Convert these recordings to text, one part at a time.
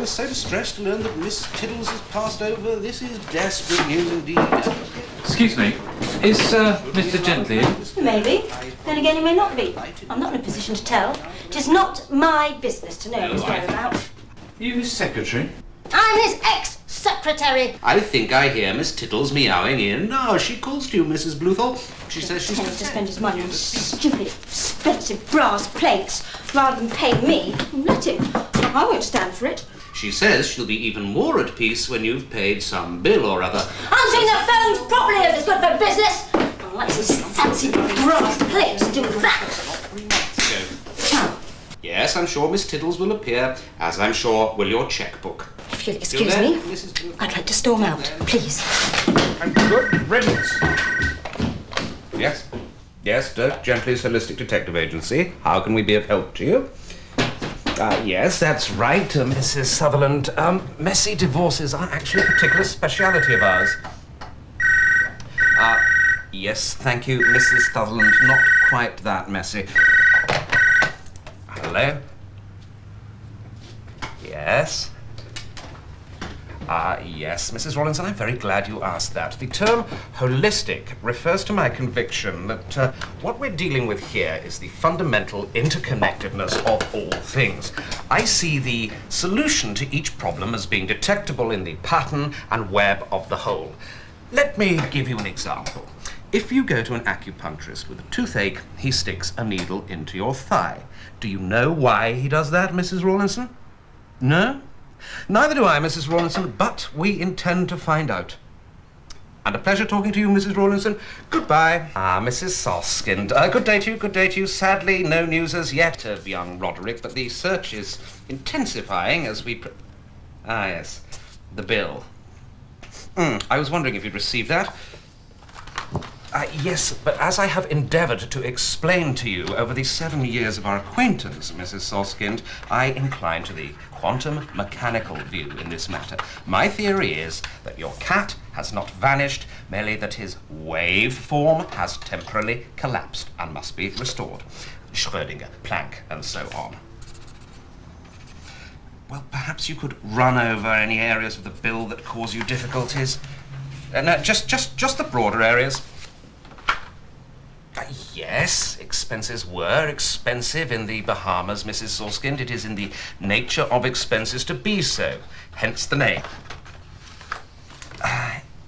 was so distressed to learn that Miss Tiddles has passed over. This is desperate news indeed. Excuse me, is Mr. Gently in? Maybe. Then again, he may not be. I'm not in a position to tell. It is not my business to know his whereabouts. Are you his secretary? I'm his ex-secretary. I think I hear Miss Tiddles meowing in. No, she calls to you, Mrs. Bluthal. She says she's to spend his money on stupid, expensive brass plates rather than pay me. Let him. I won't stand for it. She says she'll be even more at peace when you've paid some bill or other. Answering the phones properly if it's good for business. Unless his fancy brass plates do that. Yes, I'm sure Miss Tiddles will appear, as I'm sure will your checkbook. If you'll excuse me, I'd like to storm out, please. And good riddance. Yes? Yes, Dirk Gently's Holistic Detective Agency. How can we be of help to you? Yes, that's right, Mrs. Sutherland. Messy divorces are actually a particular speciality of ours. Yes, thank you, Mrs. Sutherland. Not quite that messy. Hello? Yes? Yes, Mrs. Rawlinson, I'm very glad you asked that. The term holistic refers to my conviction that what we're dealing with here is the fundamental interconnectedness of all things. I see the solution to each problem as being detectable in the pattern and web of the whole. Let me give you an example. If you go to an acupuncturist with a toothache, he sticks a needle into your thigh. Do you know why he does that, Mrs. Rawlinson? No? Neither do I, Mrs. Rawlinson, but we intend to find out. And a pleasure talking to you, Mrs. Rawlinson. Goodbye. Mrs. Soskind. Good day to you, good day to you. Sadly, no news as yet of young Roderick, but the search is intensifying as we... yes. The bill. I was wondering if you'd received that. Yes, but as I have endeavoured to explain to you over the 7 years of our acquaintance, Mrs. Soskind, I incline to the quantum mechanical view in this matter. My theory is that your cat has not vanished, merely that his wave form has temporarily collapsed and must be restored. Schrödinger, Planck, and so on. Well, perhaps you could run over any areas of the bill that cause you difficulties. No, just the broader areas. Yes, expenses were expensive in the Bahamas, Mrs. Soskind. It is in the nature of expenses to be so, hence the name.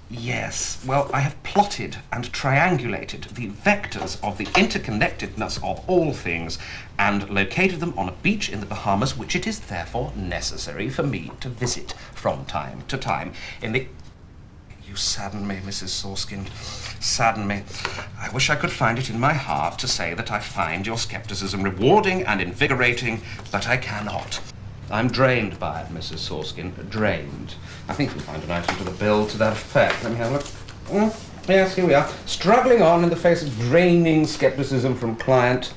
Yes, well, I have plotted and triangulated the vectors of the interconnectedness of all things and located them on a beach in the Bahamas, which it is therefore necessary for me to visit from time to time. You sadden me, Mrs. Soskind. Sadden me. I wish I could find it in my heart to say that I find your skepticism rewarding and invigorating, but I cannot. I'm drained by it, Mrs. Soskind. Drained. I think you'll find an item to the bill to that effect. Let me have a look. Yes, here we are. Struggling on in the face of draining skepticism from client.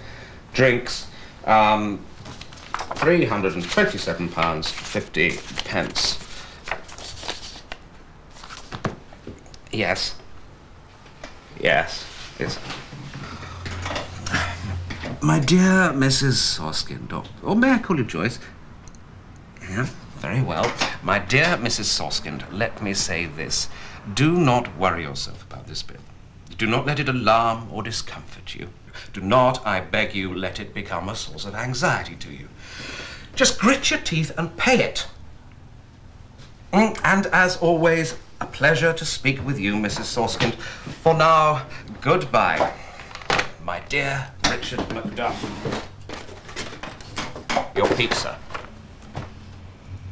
Drinks. £327.50. Yes. Yes. Yes. My dear Mrs. Soskind, or may I call you Joyce? Yeah, very well. My dear Mrs. Soskind, let me say this. Do not worry yourself about this bill. Do not let it alarm or discomfort you. Do not, I beg you, let it become a source of anxiety to you. Just grit your teeth and pay it. And as always, a pleasure to speak with you, Mrs. Soskind. For now, goodbye. My dear Richard Macduff. Your pizza.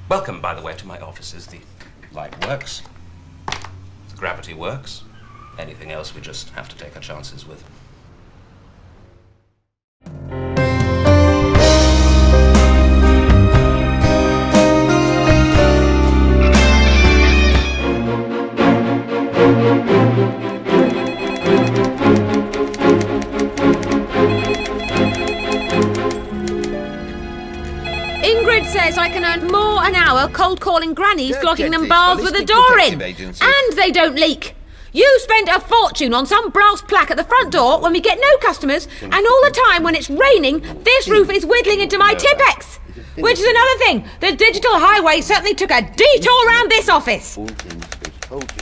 Welcome, by the way, to my offices. The light works. The gravity works. Anything else we just have to take our chances with. Says I can earn more an hour cold calling grannies, flogging them bars with a door in. And they don't leak. You spent a fortune on some brass plaque at the front door when we get no customers, and all the time when it's raining, this roof is whittling into my Tipex. Which is another thing. The digital highway certainly took a detour around this office.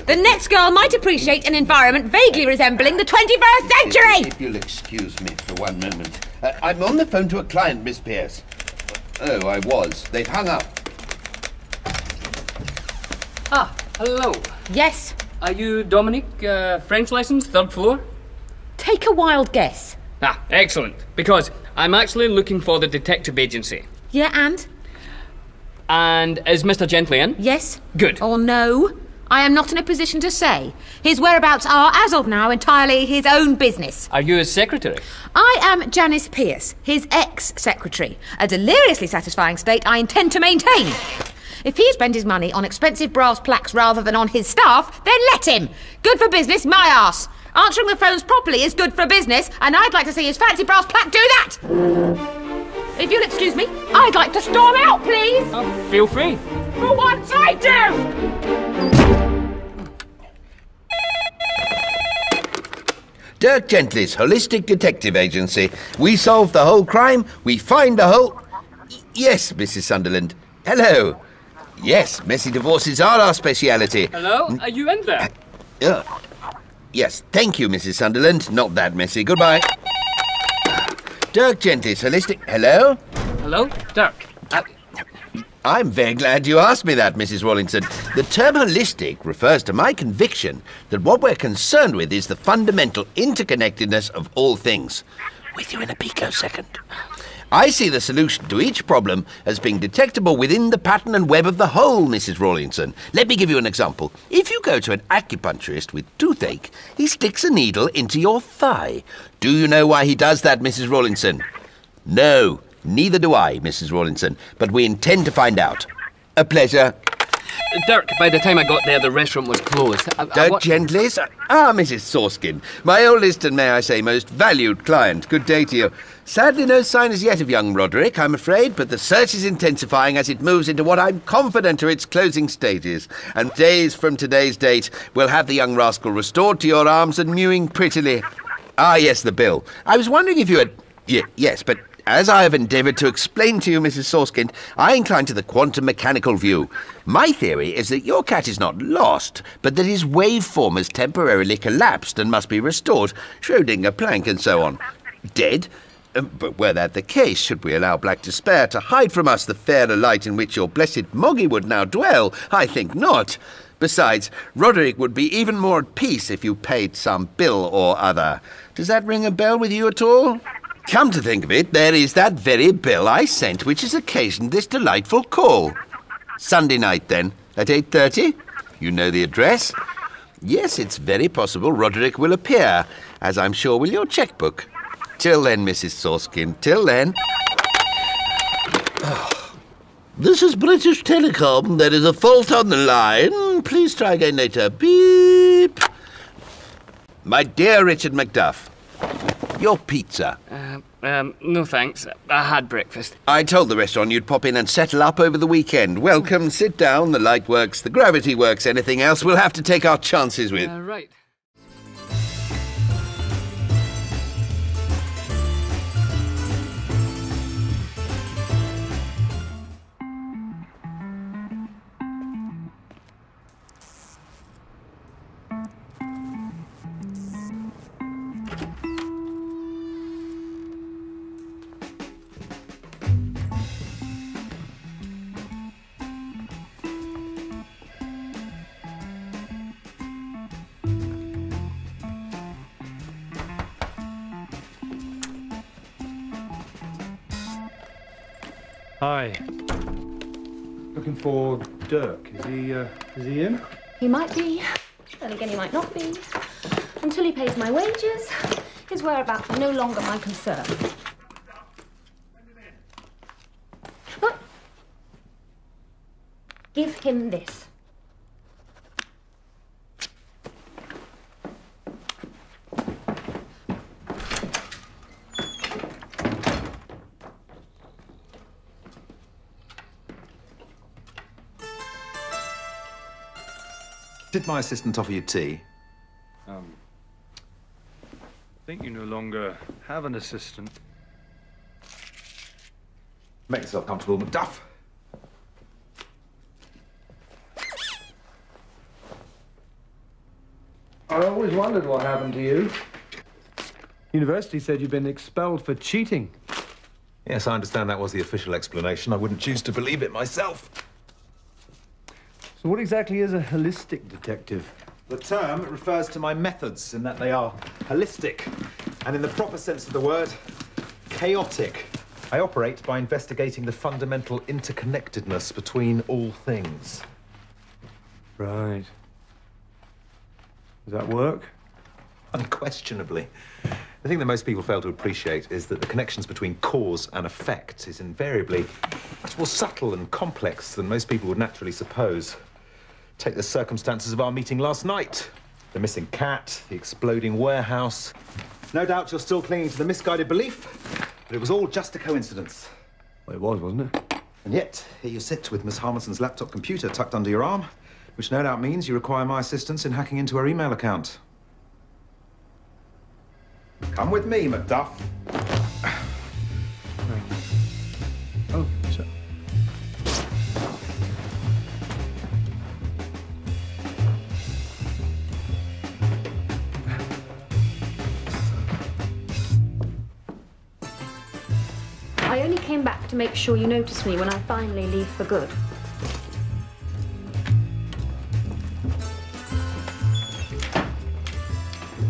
The next girl might appreciate an environment vaguely resembling the 21st century. If you'll excuse me for one moment. I'm on the phone to a client, Miss Pierce. Oh, I was. They've hung up. Ah, hello. Yes. Are you Dominic, French lessons, third floor? Take a wild guess. Ah, excellent. Because I'm actually looking for the detective agency. Yeah, and? And is Mr. Gently in? Yes. Good. Or no? I am not in a position to say. His whereabouts are, as of now, entirely his own business. Are you his secretary? I am Janice Pierce, his ex-secretary. A deliriously satisfying state I intend to maintain. If he spends his money on expensive brass plaques rather than on his staff, then let him. Good for business, my arse. Answering the phones properly is good for business, and I'd like to see his fancy brass plaque do that. If you'll excuse me, I'd like to storm out, please. Oh, feel free. For once I do! Dirk Gently's Holistic Detective Agency. We solve the whole crime, we find the whole... Yes, Mrs. Sunderland. Hello. Yes, messy divorces are our speciality. Hello? Are you in there? Yes, thank you, Mrs. Sunderland. Not that messy. Goodbye. Dirk Gently's Holistic... Hello? Hello? Dirk. I'm very glad you asked me that, Mrs. Rawlinson. The term holistic refers to my conviction that what we're concerned with is the fundamental interconnectedness of all things. With you in a picosecond. I see the solution to each problem as being detectable within the pattern and web of the whole, Mrs. Rawlinson. Let me give you an example. If you go to an acupuncturist with toothache, he sticks a needle into your thigh. Do you know why he does that, Mrs. Rawlinson? No, neither do I, Mrs. Rawlinson, but we intend to find out. A pleasure. Dirk, by the time I got there, the restaurant was closed. Dirk Gently's? Ah, Mrs. Sorskin. My oldest and, may I say, most valued client. Good day to you. Sadly, no sign as yet of young Roderick, I'm afraid, but the search is intensifying as it moves into what I'm confident are its closing stages. And days from today's date, we'll have the young rascal restored to your arms and mewing prettily. Ah, yes, the bill. I was wondering if you had... yes, but... As I have endeavoured to explain to you, Mrs. Sorskind, I incline to the quantum mechanical view. My theory is that your cat is not lost, but that his waveform has temporarily collapsed and must be restored, Schrödinger, Planck, and so on. Dead? But were that the case, should we allow black despair to hide from us the fairer light in which your blessed Moggy would now dwell? I think not. Besides, Roderick would be even more at peace if you paid some bill or other. Does that ring a bell with you at all? Come to think of it, there is that very bill I sent which has occasioned this delightful call. Sunday night, then, at 8:30? You know the address? Yes, it's very possible Roderick will appear, as I'm sure will your chequebook. Till then, Mrs. Sorskin, till then. This is British Telecom. There is a fault on the line. Please try again later. Beep. My dear Richard Macduff, your pizza. No thanks. I had breakfast. I told the restaurant you'd pop in and settle up over the weekend. Welcome, sit down, the light works, the gravity works, anything else we'll have to take our chances with. Right. Hi. Looking for Dirk. Is he in? He might be, then again he might not be. Until he pays my wages, his whereabouts are no longer my concern. What? Give him this. Did my assistant offer you tea? think you no longer have an assistant. Make yourself comfortable, Macduff. I always wondered what happened to you. University said you'd been expelled for cheating. Yes, I understand that was the official explanation. I wouldn't choose to believe it myself. So what exactly is a holistic detective? The term refers to my methods in that they are holistic and, in the proper sense of the word, chaotic. I operate by investigating the fundamental interconnectedness between all things. Right. Does that work? Unquestionably. The thing that most people fail to appreciate is that the connections between cause and effect is invariably much more subtle and complex than most people would naturally suppose. Take the circumstances of our meeting last night. The missing cat, the exploding warehouse. No doubt you're still clinging to the misguided belief that it was all just a coincidence. Well, it was, wasn't it? And yet, here you sit with Miss Harmison's laptop computer tucked under your arm, which no doubt means you require my assistance in hacking into her email account. Come with me, Macduff. Oh, so... I only came back to make sure you notice me when I finally leave for good.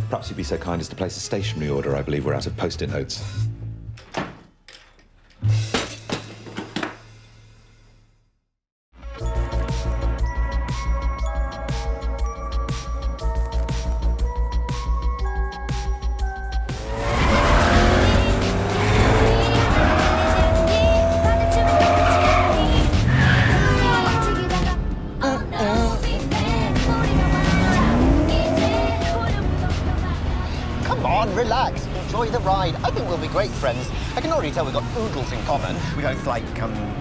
Perhaps you'd be so kind as to place a stationery order. I believe we're out of post-it notes. Relax, enjoy the ride. I think we'll be great friends. I can already tell we've got oodles in common. We both like,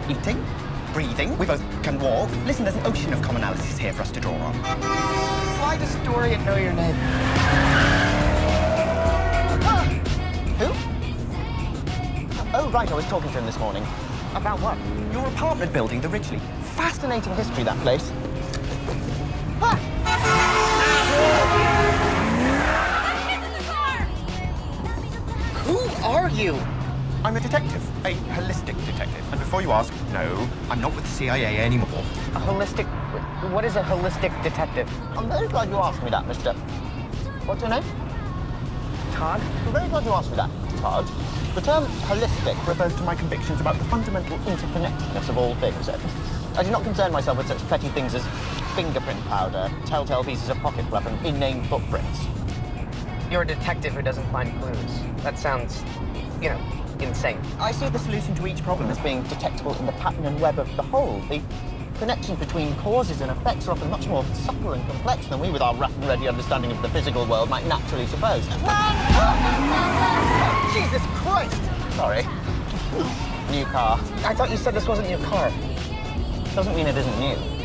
eating, breathing. We both can walk. Listen, there's an ocean of commonalities here for us to draw on. Why does Dorian know your name? Ah, who? Oh, right, I was talking to him this morning. About what? Your apartment building, the Ridgely. Fascinating history, that place. Ah! Who are you? I'm a detective, a holistic detective. And before you ask, no, I'm not with the CIA anymore. A holistic... What is a holistic detective? I'm very glad you asked me that, Mr. What's your name? Todd? I'm very glad you asked me that, Todd. The term holistic refers to my convictions about the fundamental interconnectedness of all things. I do not concern myself with such petty things as fingerprint powder, telltale pieces of pocket fluff, and inane footprints. You're a detective who doesn't find clues. That sounds, you know, insane. I see the solution to each problem as being detectable in the pattern and web of the whole. The connections between causes and effects are often much more subtle and complex than we, with our rough and ready understanding of the physical world, might naturally suppose. Jesus Christ! Sorry. New car. I thought you said this wasn't your car. Doesn't mean it isn't new.